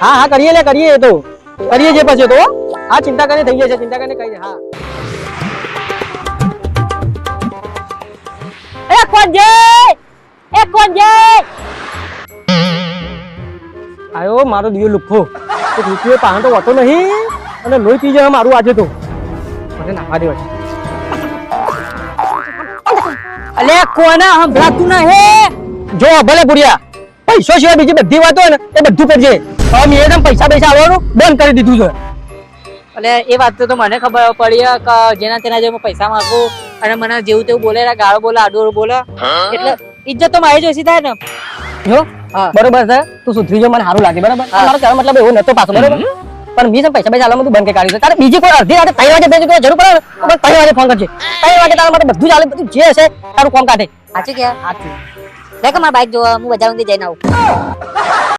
હા હા કરીએ લે કરીએ તો કરીએ જે પછી તો હા ચિંતા કરીને થઈ જશે ચિંતા કરીને કઈ હા આયો મારો દિયો લુખો તો રૂપિયો પાણ તો હોતો નહીં અને લોહી પી જાય મારું આજે તો મને નાખવા દેવા અલે કોના સંભળાતું ના હે જો ભલે બુડિયા પૈસો સિવાય બીજી બધી વાતો હોય ને એ બધું કરજે હવે મેં એકદમ પૈસા આવવાનું બંધ કરી દીધું છે અલે એ વાત તો મને ખબર પડી કે જેના તેના જે પૈસા માંગુ અને મને જેવું તેવું બોલે ગાળો બોલે આડો બોલે એટલે ઇજ્જત તો મારી જોઈતી થાય ને જો બરોબર છે તું સુધરી જો મને સારું લાગે બરાબર મારો કહેવાનો મતલબ એવો નતો પાછો બરાબર પણ મી પૈસા આલવાનું તું બંધ કરી કાઢ્યું છે તારે બીજી કોઈ અડધી રાતે 3 વાગે ભેજ જરૂર પડે ને 3 વાગે ફોન કરજે 3 વાગે તારા માટે બધું ચાલે બધું જે હશે તારું કામ કાઢે સાચું કે સાચું દેખ મારા બાઈક જોવા હું બજાર જઈને આવું